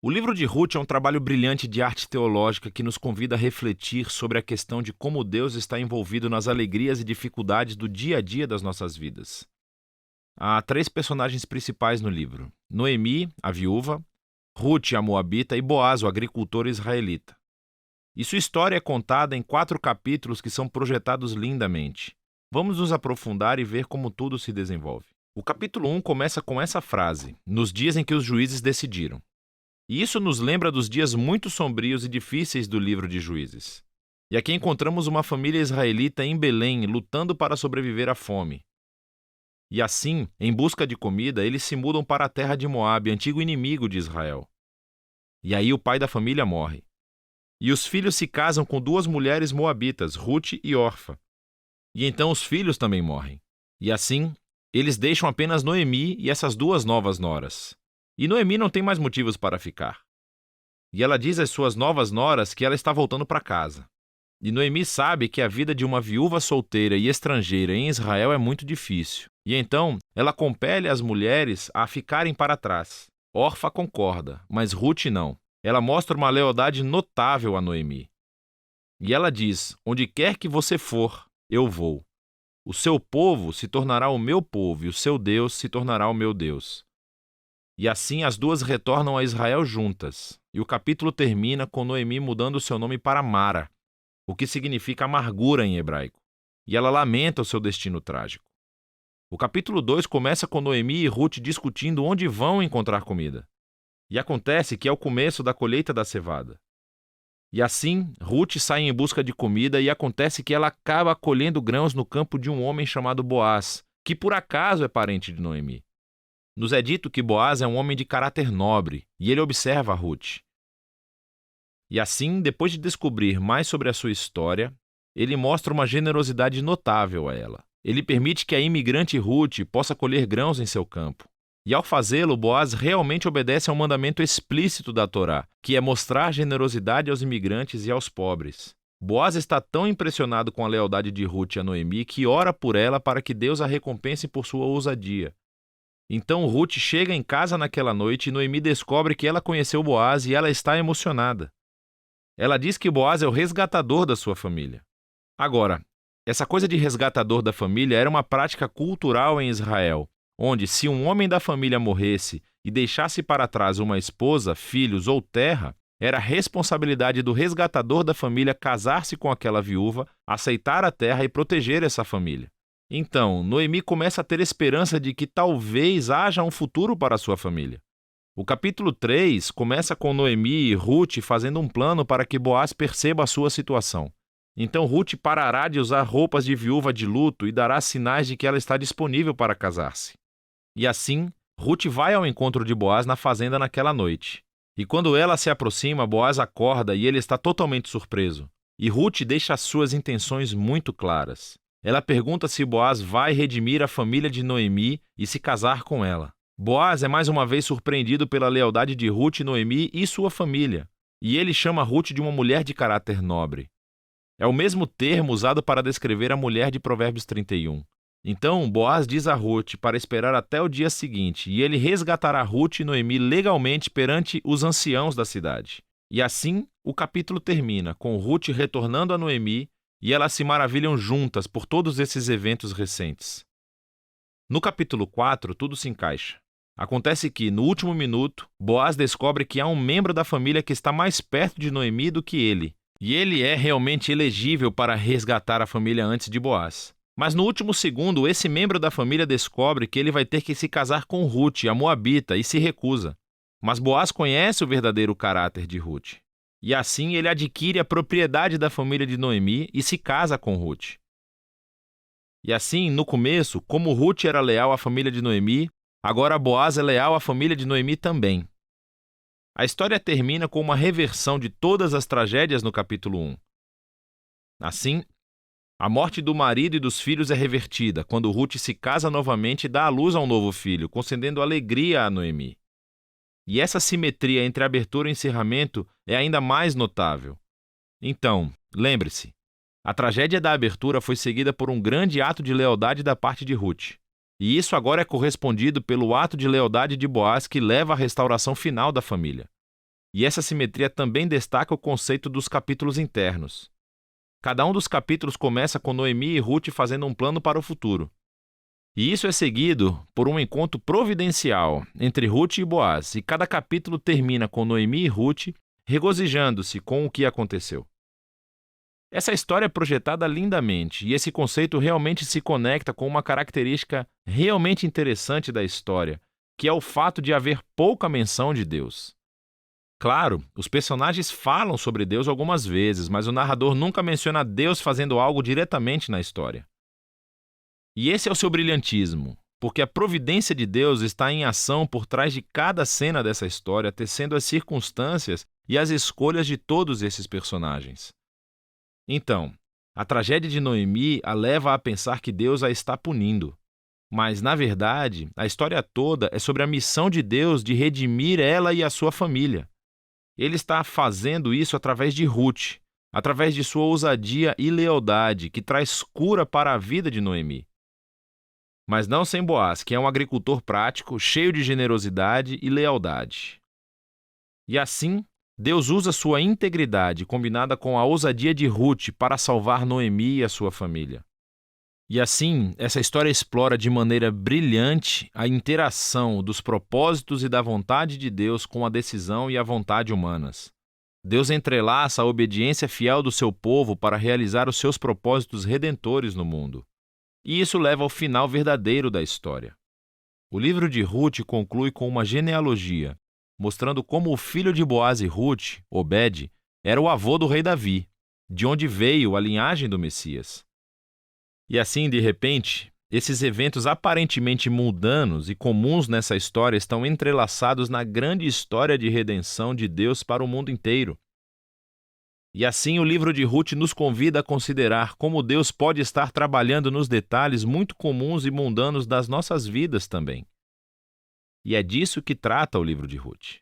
O livro de Ruth é um trabalho brilhante de arte teológica que nos convida a refletir sobre a questão de como Deus está envolvido nas alegrias e dificuldades do dia a dia das nossas vidas. Há três personagens principais no livro: Noemi, a viúva, Ruth, a moabita, e Boaz, o agricultor israelita. E sua história é contada em 4 capítulos que são projetados lindamente. Vamos nos aprofundar e ver como tudo se desenvolve. O capítulo 1 começa com essa frase: nos dias em que os juízes decidiram. E isso nos lembra dos dias muito sombrios e difíceis do livro de Juízes. E aqui encontramos uma família israelita em Belém lutando para sobreviver à fome. E assim, em busca de comida, eles se mudam para a terra de Moabe, antigo inimigo de Israel. E aí o pai da família morre. E os filhos se casam com 2 mulheres moabitas, Ruth e Orfa. E então os filhos também morrem. E assim, eles deixam apenas Noemi e essas 2 novas noras. E Noemi não tem mais motivos para ficar. E ela diz às suas novas noras que ela está voltando para casa. E Noemi sabe que a vida de uma viúva solteira e estrangeira em Israel é muito difícil. E então, ela compele as mulheres a ficarem para trás. Orfa concorda, mas Ruth não. Ela mostra uma lealdade notável a Noemi. E ela diz: onde quer que você for, eu vou. O seu povo se tornará o meu povo e o seu Deus se tornará o meu Deus. E assim as 2 retornam a Israel juntas. E o capítulo termina com Noemi mudando seu nome para Mara, o que significa amargura em hebraico. E ela lamenta o seu destino trágico. O capítulo 2 começa com Noemi e Ruth discutindo onde vão encontrar comida. E acontece que é o começo da colheita da cevada. E assim, Ruth sai em busca de comida e acontece que ela acaba colhendo grãos no campo de um homem chamado Boaz, que por acaso é parente de Noemi. Nos é dito que Boaz é um homem de caráter nobre, e ele observa Ruth. E assim, depois de descobrir mais sobre a sua história, ele mostra uma generosidade notável a ela. Ele permite que a imigrante Ruth possa colher grãos em seu campo. E ao fazê-lo, Boaz realmente obedece a um mandamento explícito da Torá, que é mostrar generosidade aos imigrantes e aos pobres. Boaz está tão impressionado com a lealdade de Ruth a Noemi que ora por ela para que Deus a recompense por sua ousadia. Então Ruth chega em casa naquela noite e Noemi descobre que ela conheceu Boaz e ela está emocionada. Ela diz que Boaz é o resgatador da sua família. Agora, essa coisa de resgatador da família era uma prática cultural em Israel, onde se um homem da família morresse e deixasse para trás uma esposa, filhos ou terra, era responsabilidade do resgatador da família casar-se com aquela viúva, aceitar a terra e proteger essa família. Então, Noemi começa a ter esperança de que talvez haja um futuro para sua família. O capítulo 3 começa com Noemi e Ruth fazendo um plano para que Boaz perceba a sua situação. Então Ruth parará de usar roupas de viúva de luto e dará sinais de que ela está disponível para casar-se. E assim, Ruth vai ao encontro de Boaz na fazenda naquela noite. E quando ela se aproxima, Boaz acorda e ele está totalmente surpreso. E Ruth deixa as suas intenções muito claras. Ela pergunta se Boaz vai redimir a família de Noemi e se casar com ela. Boaz é mais uma vez surpreendido pela lealdade de Ruth, Noemi e sua família. E ele chama Ruth de uma mulher de caráter nobre. É o mesmo termo usado para descrever a mulher de Provérbios 31. Então, Boaz diz a Ruth para esperar até o dia seguinte, e ele resgatará Ruth e Noemi legalmente perante os anciãos da cidade. E assim, o capítulo termina, com Ruth retornando a Noemi, e elas se maravilham juntas por todos esses eventos recentes. No capítulo 4, tudo se encaixa. Acontece que, no último minuto, Boaz descobre que há um membro da família que está mais perto de Noemi do que ele, e ele é realmente elegível para resgatar a família antes de Boaz. Mas no último segundo, esse membro da família descobre que ele vai ter que se casar com Ruth, a moabita, e se recusa. Mas Boaz conhece o verdadeiro caráter de Ruth. E assim ele adquire a propriedade da família de Noemi e se casa com Ruth. E assim, no começo, como Ruth era leal à família de Noemi, agora Boaz é leal à família de Noemi também. A história termina com uma reversão de todas as tragédias no capítulo 1. Assim, a morte do marido e dos filhos é revertida quando Ruth se casa novamente e dá à luz a um novo filho, concedendo alegria a Noemi. E essa simetria entre abertura e encerramento é ainda mais notável. Então, lembre-se, a tragédia da abertura foi seguida por um grande ato de lealdade da parte de Ruth. E isso agora é correspondido pelo ato de lealdade de Boaz que leva à restauração final da família. E essa simetria também destaca o conceito dos capítulos internos. Cada um dos capítulos começa com Noemi e Ruth fazendo um plano para o futuro. E isso é seguido por um encontro providencial entre Ruth e Boaz, e cada capítulo termina com Noemi e Ruth regozijando-se com o que aconteceu. Essa história é projetada lindamente, e esse conceito realmente se conecta com uma característica realmente interessante da história, que é o fato de haver pouca menção de Deus. Claro, os personagens falam sobre Deus algumas vezes, mas o narrador nunca menciona Deus fazendo algo diretamente na história. E esse é o seu brilhantismo, porque a providência de Deus está em ação por trás de cada cena dessa história, tecendo as circunstâncias e as escolhas de todos esses personagens. Então, a tragédia de Noemi a leva a pensar que Deus a está punindo. Mas, na verdade, a história toda é sobre a missão de Deus de redimir ela e a sua família. Ele está fazendo isso através de Ruth, através de sua ousadia e lealdade, que traz cura para a vida de Noemi. Mas não sem Boaz, que é um agricultor prático, cheio de generosidade e lealdade. E assim, Deus usa sua integridade combinada com a ousadia de Ruth para salvar Noemi e a sua família. E assim, essa história explora de maneira brilhante a interação dos propósitos e da vontade de Deus com a decisão e a vontade humanas. Deus entrelaça a obediência fiel do seu povo para realizar os seus propósitos redentores no mundo. E isso leva ao final verdadeiro da história. O livro de Ruth conclui com uma genealogia, mostrando como o filho de Boaz e Ruth, Obed, era o avô do rei Davi, de onde veio a linhagem do Messias. E assim, de repente, esses eventos aparentemente mundanos e comuns nessa história estão entrelaçados na grande história de redenção de Deus para o mundo inteiro. E assim o livro de Ruth nos convida a considerar como Deus pode estar trabalhando nos detalhes muito comuns e mundanos das nossas vidas também. E é disso que trata o livro de Ruth.